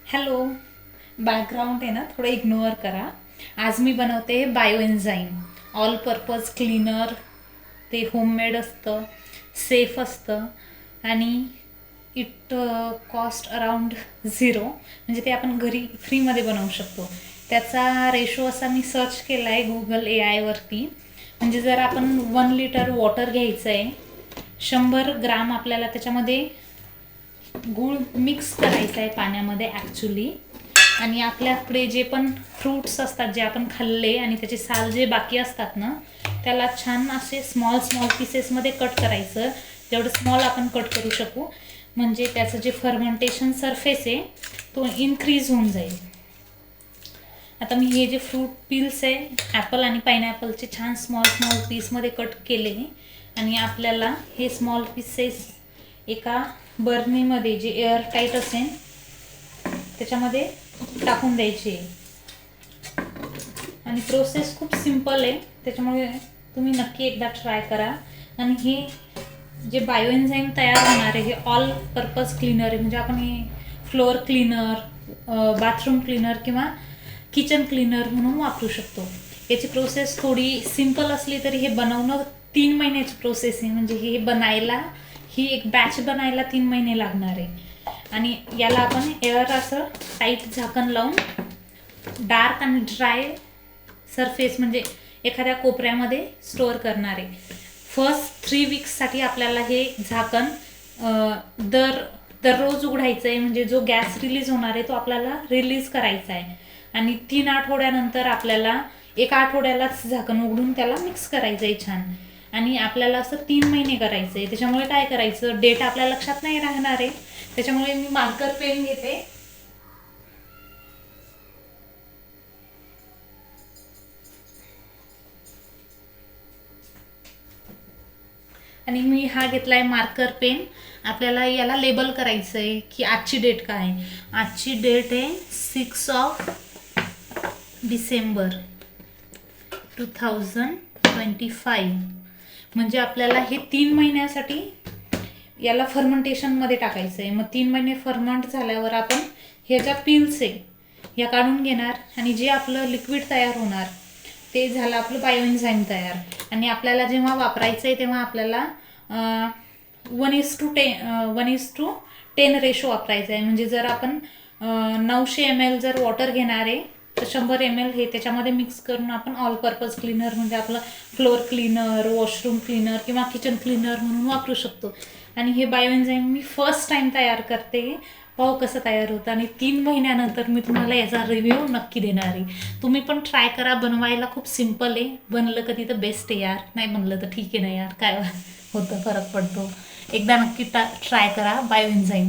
Hello. Background आहे ना थोडं इग्नोर करा. आज मी बनवते बायोएन्झाईम ऑल पर्पज क्लीनर. ते होममेड असतं, सेफ असतं आणि इट कॉस्ट अराउंड 0. म्हणजे ते आपण घरी फ्रीमध्ये बनवू शकतो. त्याचा रेशो असा मी सर्च केला आहे गुगल AI वरती. म्हणजे जर आपण 1 लिटर वॉटर घ्यायचं आहे, 100 ग्राम आपल्याला त्याच्यामध्ये गूळ मिक्स करायचा आहे पाण्यामध्ये ॲक्च्युली. आणि आपल्याकडे जे पण फ्रूट्स असतात जे आपण खाल्ले आणि त्याचे साल जे बाकी असतात ना, त्याला छान असे स्मॉल स्मॉल पीसेसमध्ये कट करायचं. जेवढं स्मॉल आपण कट करू शकू, म्हणजे त्याचं जे फर्मेंटेशन सरफेस आहे तो इन्क्रीज होऊन जाईल. आता मी हे जे फ्रूट पील्स आहे ॲपल आणि पायनॅपलचे छान स्मॉल स्मॉल पीसमध्ये कट केले आणि आपल्याला हे स्मॉल पीसेस एका बर्नीमध्ये जे एअर टाईट असेल त्याच्यामध्ये टाकून द्यायचे. आणि प्रोसेस खूप सिम्पल आहे, त्याच्यामुळे तुम्ही नक्की एकदा ट्राय करा. आणि हे जे बायोएन्झाईम तयार होणार आहे हे ऑल पर्पज क्लीनर आहे. म्हणजे आपण हे फ्लोअर क्लीनर, बाथरूम क्लीनर किंवा किचन क्लीनर म्हणून वापरू शकतो. याची प्रोसेस थोडी सिम्पल असली तरी हे बनवणं 3 महिन्याची प्रोसेस आहे. म्हणजे हे बनायला, ही एक बॅच बनायला 3 महिने लागणार आहे. आणि याला आपण एअर असं टाईट झाकण लावून डार्क आणि ड्राय सरफेस म्हणजे एखाद्या कोपऱ्यामध्ये स्टोअर करणार आहे. फर्स्ट 3 वीक्ससाठी आपल्याला हे झाकण दररोज उघडायचं आहे. म्हणजे जो गॅस रिलीज होणार आहे तो आपल्याला रिलीज करायचा आहे. आणि 3 आठवड्यानंतर आपल्याला 1 आठवड्यालाच झाकण उघडून त्याला मिक्स करायचं आहे छान. आणि आपल्याला असं 3 महिने करायचं आहे. त्याच्यामुळे काय करायचं, डेट आपल्या लक्षात नाही राहणार आहे. त्याच्यामुळे मी मार्कर पेन घेते आणि मी हा घेतला आहे मार्कर पेन. आपल्याला याला लेबल करायचं आहे की आजची डेट काय आहे. आजची डेट आहे 6 डिसेंबर 2025. म्हणजे आपल्याला हे 3 महिन्यासाठी याला फर्मेंटेशनमध्ये टाकायचं आहे. मग 3 महिने फर्मेंट झाल्यावर आपण ह्या ज्या पिल्स आहे ह्या काढून घेणार आणि जे आपलं लिक्विड तयार होणार ते झालं आपलं बायोएन्झाईम तयार. आणि आपल्याला जेव्हा वापरायचं आहे तेव्हा आपल्याला 1:10 रेशो वापरायचा आहे. म्हणजे जर आपण 900 ml जर वॉटर घेणार आहे तर 100 ml हे त्याच्यामध्ये मिक्स करून आपण ऑल पर्पज क्लीनर म्हणजे आपलं फ्लोअर क्लीनर, वॉशरूम क्लीनर किंवा किचन क्लीनर म्हणून वापरू शकतो. आणि हे बायोएन्झाईम मी फर्स्ट टाईम तयार करते. पाहू कसं तयार होतं आणि 3 महिन्यानंतर मी तुम्हाला याचा रिव्ह्यू नक्की देणार आहे. तुम्ही पण ट्राय करा, बनवायला खूप सिम्पल आहे. बनलं कधी तर बेस्ट आहे यार, नाही बनलं तर ठीक आहे ना यार, काय होतं, फरक पडतो. एकदा नक्की ट्राय करा बायोएन्झाईम.